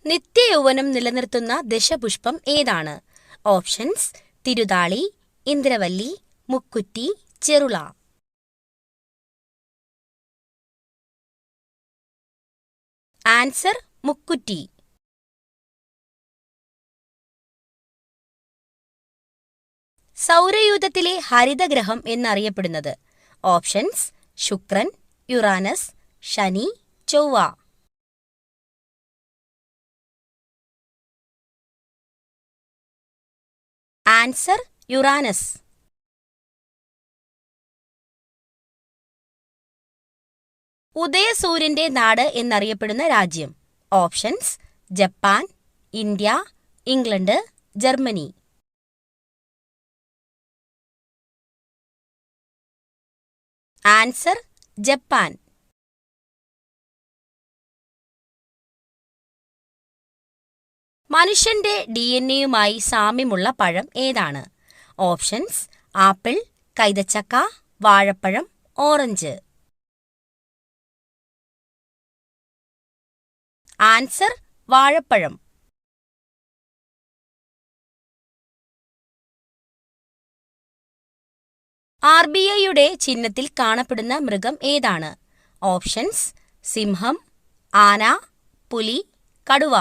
നിത്യയൗവനം നിലനിർത്തുന്ന ദശപുഷ്പം ഏതാണ്? ഓപ്ഷൻസ്: തിരുതാളി, ഇന്ദ്രവല്ലി, മുക്കുറ്റി, ചെറുള. ആൻസർ: മുക്കുറ്റി. സൗരയൂഥത്തിലെ ഹരിതഗ്രഹം എന്നറിയപ്പെടുന്നത്? ഓപ്ഷൻസ്: ശുക്രൻ, യുറാനസ്, ശനി, ചൊവ്വ. Answer: Uranus. ഉദയസൂര്യന്റെ നാട് എന്നറിയപ്പെടുന്ന രാജ്യം? Options: Japan, India, England, Germany. Answer: Japan. മനുഷ്യന്റെ DNA-യുമായി സാമ്യമുള്ള പഴം ഏതാണ്? ഓപ്ഷൻസ്: ആപ്പിൾ, കൈതച്ചക്ക, വാഴപ്പഴം, ഓറഞ്ച്. ആൻസർ: വാഴപ്പഴം. RBIയുടെ ചിഹ്നത്തിൽ കാണപ്പെടുന്ന മൃഗം ഏതാണ്? ഓപ്ഷൻസ്: സിംഹം, ആന, പുലി, കടുവ.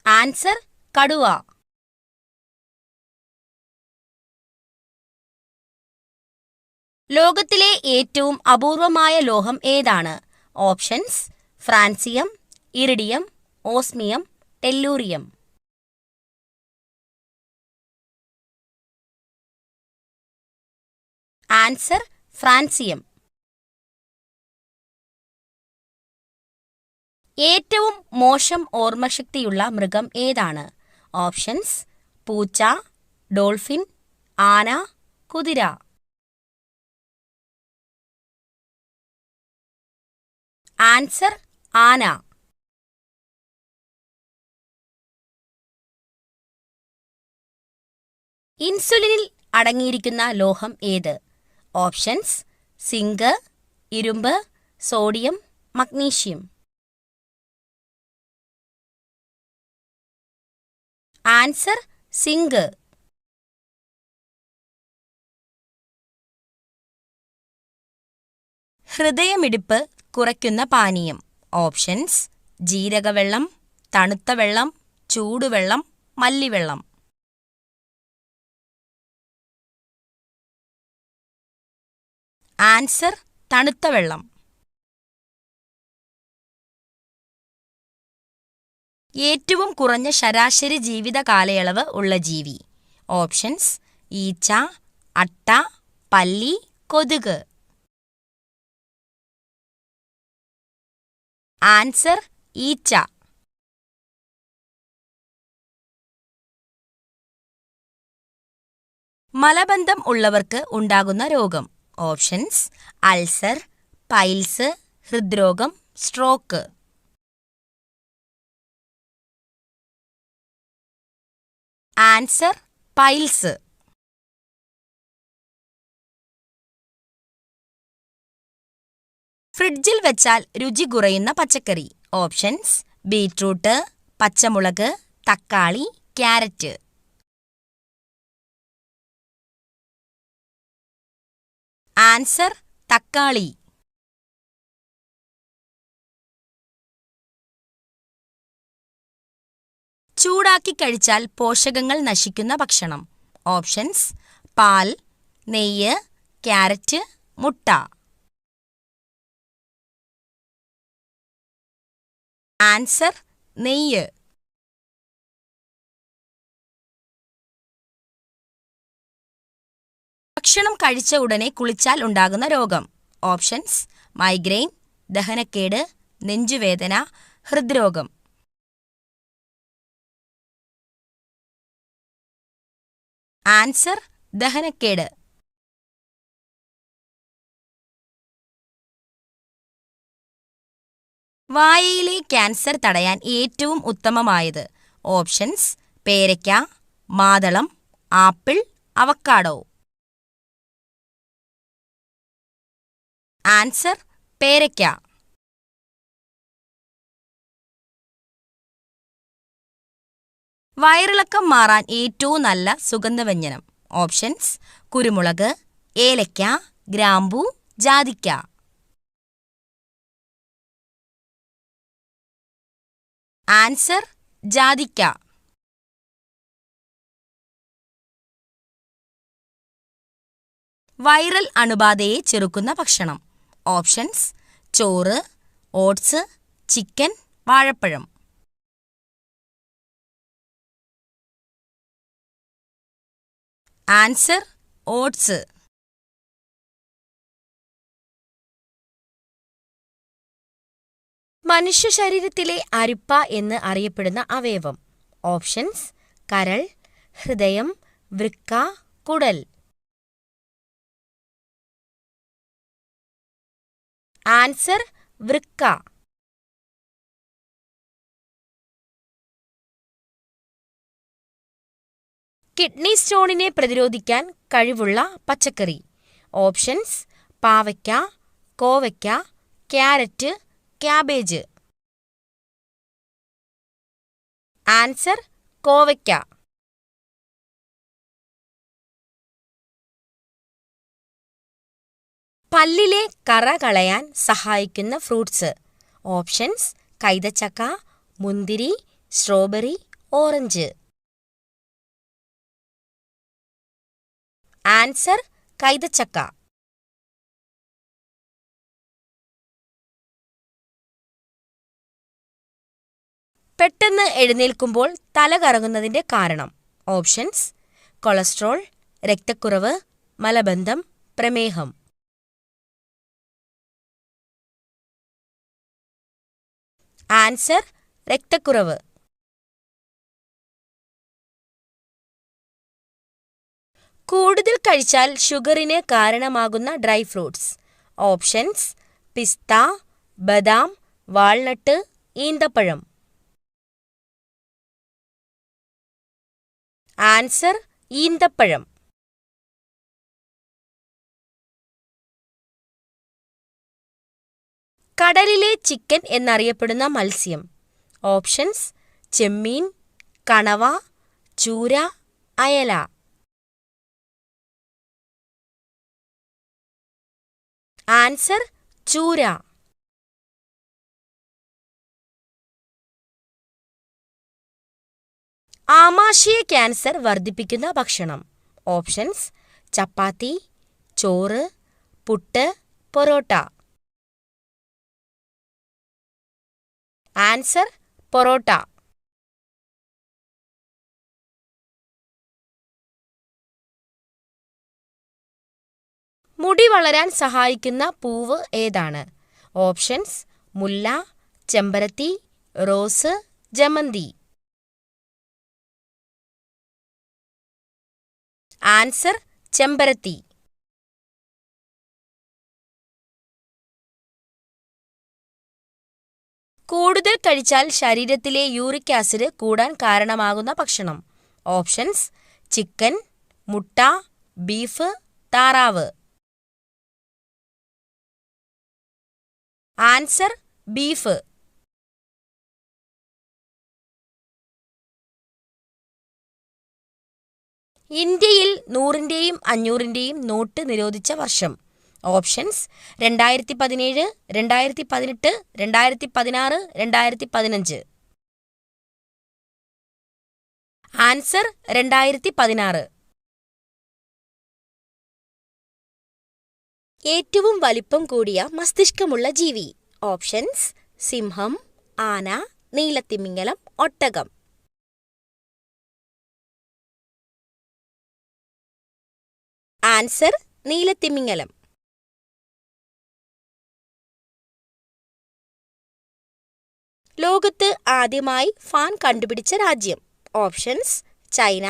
ആൻസർ: കടുവ. ലോകത്തിലെ ഏറ്റവും അപൂർവമായ ലോഹം ഏതാണ്? Options: francium, iridium, osmium, tellurium. Answer: francium. ഏറ്റവും മോശം ഓർമ്മശക്തിയുള്ള മൃഗം ഏതാണ്? ഓപ്ഷൻസ്: പൂച്ച, ഡോൾഫിൻ, ആന, കുതിര. ആൻസർ: ആന. ഇൻസുലിനിൽ അടങ്ങിയിരിക്കുന്ന ലോഹം ഏത്? ഓപ്ഷൻസ്: സിങ്ക്, ഇരുമ്പ്, സോഡിയം, മഗ്നീഷ്യം. Answer: zinc. ഹൃദയമിടിപ്പ് കുറയ്ക്കുന്ന പാനീയം? ഓപ്ഷൻസ്: ജീരകവെള്ളം, തണുത്ത വെള്ളം, ചൂടുവെള്ളം, മല്ലിവെള്ളം. ആൻസർ: തണുത്ത വെള്ളം. ഏറ്റവും കുറഞ്ഞ ശരാശരി ജീവിത കാലയളവ് ഉള്ള ജീവി? ഓപ്ഷൻസ്: ഈച്ച, അട്ട, പല്ലി, കൊതുക്. ആൻസർ: ഈച്ച. മലബന്ധം ഉള്ളവർക്ക് ഉണ്ടാകുന്ന രോഗം? ഓപ്ഷൻസ്: അൾസർ, പൈൽസ്, ഹൃദ്രോഗം, സ്ട്രോക്ക്. Answer: piles. ഫ്രിഡ്ജിൽ വെച്ചാൽ രുചി കുറയുന്ന പച്ചക്കറി? ഓപ്ഷൻസ്: ബീറ്റ്റൂട്ട്, പച്ചമുളക്, തക്കാളി, ക്യാരറ്റ്. ആൻസർ: തക്കാളി. ചൂടാക്കി കഴിച്ചാൽ പോഷകങ്ങൾ നശിക്കുന്ന ഭക്ഷണം? ഓപ്ഷൻസ്: പാൽ, നെയ്യ്, ക്യാരറ്റ്, മുട്ട. ആൻസർ: നെയ്യ്. ഭക്ഷണം കഴിച്ച ഉടനെ കുളിച്ചാൽ ഉണ്ടാകുന്ന രോഗം? ഓപ്ഷൻസ്: മൈഗ്രെയിൻ, ദഹനക്കേട്, നെഞ്ചുവേദന, ഹൃദ്രോഗം. ആൻസർ: ദഹനക്കേട്. വായയിലെ ക്യാൻസർ തടയാൻ ഏറ്റവും ഉത്തമമായത്? ഓപ്ഷൻസ്: പേരയ്ക്ക, മാതളം, ആപ്പിൾ, അവക്കാഡോ. ആൻസർ: പേരയ്ക്ക. വയറിളക്കം മാറാൻ ഏറ്റവും നല്ല സുഗന്ധവ്യഞ്ജനം. ഓപ്ഷൻസ്: കുരുമുളക്, ഏലയ്ക്ക, ഗ്രാമ്പൂ, ജാതിക്ക. ആൻസർ: ജാതിക്ക. വൈറൽ അണുബാധയെ ചെറുക്കുന്ന ഭക്ഷണം. ഓപ്ഷൻസ്: ചോറ്, ഓട്സ്, ചിക്കൻ, വാഴപ്പഴം. Answer: oats. മനുഷ്യ ശരീരത്തിലെ അരിപ്പ എന്ന് അറിയപ്പെടുന്ന അവയവം. ഓപ്ഷൻസ്: കരൾ, ഹൃദയം, വൃക്ക, കുടൽ. ആൻസർ: വൃക്ക. കിഡ്നി സ്റ്റോണിനെ പ്രതിരോധിക്കാൻ കഴിവുള്ള പച്ചക്കറി. ഓപ്ഷൻസ്: പാവയ്ക്ക, കോവയ്ക്ക, ക്യാരറ്റ്, ക്യാബേജ്. ആൻസർ: കോവയ്ക്ക. പല്ലിലെ കറ കളയാൻ സഹായിക്കുന്ന ഫ്രൂട്ട്സ്. ഓപ്ഷൻസ്: കൈതച്ചക്ക, മുന്തിരി, സ്ട്രോബെറി, ഓറഞ്ച്. ആൻസർ: കൈതച്ചക്ക. പെട്ടെന്ന് എഴുന്നേൽക്കുമ്പോൾ തല കറങ്ങുന്നതിന്റെ കാരണം. ഓപ്ഷൻസ്: കൊളസ്ട്രോൾ, രക്തക്കുറവ്, മലബന്ധം, പ്രമേഹം. ആൻസർ: രക്തക്കുറവ്. കൂടുതൽ കഴിച്ചാൽ ഷുഗറിന് കാരണമാകുന്ന ഡ്രൈ ഫ്രൂട്ട്സ്. ഓപ്ഷൻസ്: പിസ്ത, ബദാം, വാൾനട്ട്, ഈന്തപ്പഴം. ആൻസർ: ഈന്തപ്പഴം. കടലിലെ ചിക്കൻ എന്നറിയപ്പെടുന്ന മത്സ്യം. ഓപ്ഷൻസ്: ചെമ്മീൻ, കണവ, ചൂര, അയല. ആൻസർ: ചൂര. ആമാശയ ക്യാൻസർ വർദ്ധിപ്പിക്കുന്ന ഭക്ഷണം. ഓപ്ഷൻസ്: ചപ്പാത്തി, ചോറ്, പുട്ട്, പൊറോട്ട. ആൻസർ: പൊറോട്ട. മുടി വളരാൻ സഹായിക്കുന്ന പൂവ് ഏതാണ്? ഓപ്ഷൻസ്: മുല്ല, ചെമ്പരത്തി, റോസ്, ജമന്തി. ആൻസർ: ചെമ്പരത്തി. കൂടുതൽ കഴിച്ചാൽ ശരീരത്തിലെ യൂറിക് ആസിഡ് കൂടാൻ കാരണമാകുന്ന ഭക്ഷണം. ഓപ്ഷൻസ്: ചിക്കൻ, മുട്ട, ബീഫ്, താറാവ്. Answer: beef. ഇന്ത്യയിൽ 100-ന്റെയും 500-ന്റെയും നോട്ട് നിരോധിച്ച വർഷം. ഓപ്ഷൻസ്: 2017, 2018, 2016, 2015. ആൻസർ: 2016. ഏറ്റവും വലിപ്പം കൂടിയ മസ്തിഷ്കമുള്ള ജീവി. ഓപ്ഷൻസ്: സിംഹം, ആന, നീലത്തിമിംഗലം, ഒട്ടകം. ആൻസർ: നീലത്തിമിംഗലം. ലോകത്ത് ആദ്യമായി ഫാൻ കണ്ടുപിടിച്ച രാജ്യം. Options: China,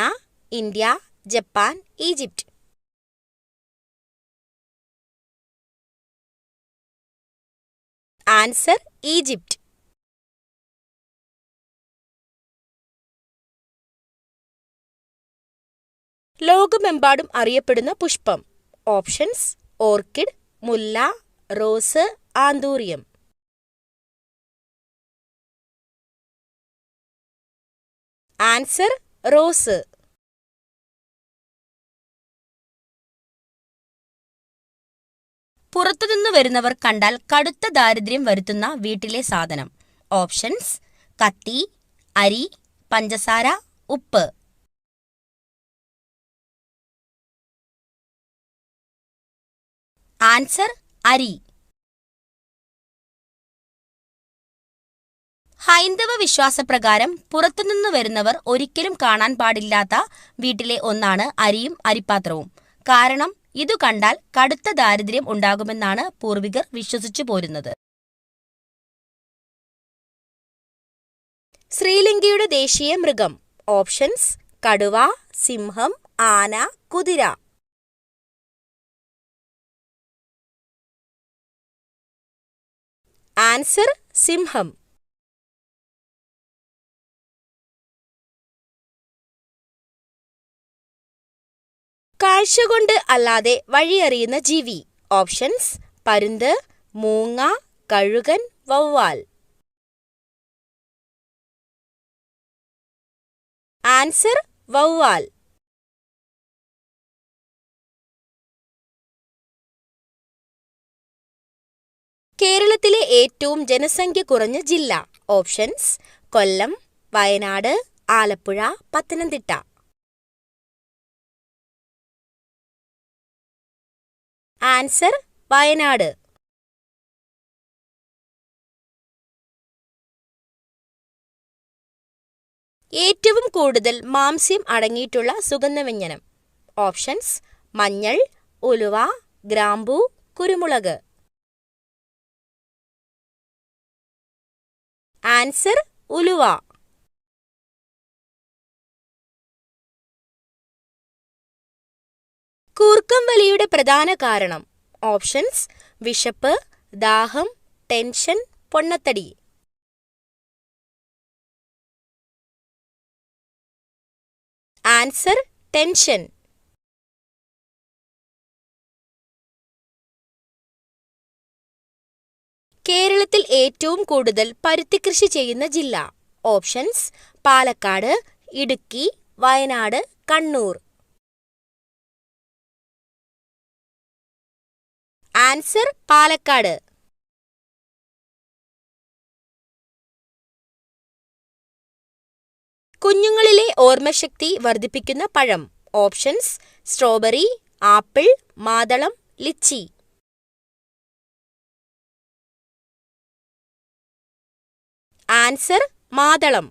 India, Japan, Egypt. Answer: Egypt. ലോകമെമ്പാടും അറിയപ്പെടുന്ന പുഷ്പം. ഓപ്ഷൻസ്: ഓർക്കിഡ്, മുല്ല, റോസ്, ആന്തൂറിയം. Answer rose. പുറത്തുനിന്ന് വരുന്നവർ കണ്ടാൽ കടുത്ത ദാരിദ്ര്യം വരുത്തുന്ന വീട്ടിലെ സാധനം. ഓപ്ഷൻസ്: കത്തി, അരി, പഞ്ചസാര, ഉപ്പ്. ആൻസർ അരി. ഹൈന്ദവ വിശ്വാസപ്രകാരം പുറത്തുനിന്ന് വരുന്നവർ ഒരിക്കലും കാണാൻ പാടില്ലാത്ത വീട്ടിലെ ഒന്നാണ് അരിയും അരിപ്പാത്രവും. കാരണം ഇതു കണ്ടാൽ കടുത്ത ദാരിദ്ര്യം ഉണ്ടാകുമെന്നാണ് പൂർവികർ വിശ്വസിച്ചു പോരുന്നത്. ശ്രീലങ്കയുടെ ദേശീയ മൃഗം. ഓപ്ഷൻസ്: കടുവ, സിംഹം, ആന, കുതിര. ആൻസർ സിംഹം. കാഴ്ചകൊണ്ട് അല്ലാതെ വഴിയറിയുന്ന ജീവി. ഓപ്ഷൻസ്: പരുന്ത്, മൂങ്ങ, കഴുകൻ, വവ്വാൽ. ആൻസർ വവ്വാൽ. കേരളത്തിലെ ഏറ്റവും ജനസംഖ്യ കുറഞ്ഞ ജില്ല. ഓപ്ഷൻസ്: കൊല്ലം, വയനാട്, ആലപ്പുഴ, പത്തനംതിട്ട. ആൻസർ വയനാട്. ഏറ്റവും കൂടുതൽ മാംസ്യം അടങ്ങിയിട്ടുള്ള സുഗന്ധവ്യഞ്ജനം. ഓപ്ഷൻസ്: മഞ്ഞൾ, ഉലുവ, ഗ്രാമ്പൂ, കുരുമുളക്. ആൻസർ ഉലുവ. കൂർക്കംവലിയുടെ പ്രധാന കാരണം. ഓപ്ഷൻസ്: വിശപ്പ്, ദാഹം, ടെൻഷൻ, പൊണ്ണത്തടി. Answer tension. കേരളത്തിൽ ഏറ്റവും കൂടുതൽ പരുത്തി കൃഷി ചെയ്യുന്ന ജില്ല. ഓപ്ഷൻസ്: പാലക്കാട്, ഇടുക്കി, വയനാട്, കണ്ണൂർ. ആൻസർ പാലക്കാട്. കുഞ്ഞുങ്ങളിലെ ഓർമ്മശക്തി വർദ്ധിപ്പിക്കുന്ന പഴം. ഓപ്ഷൻസ്: സ്ട്രോബെറി, ആപ്പിൾ, മാതളം, ലിച്ചി. ആൻസർ മാതളം.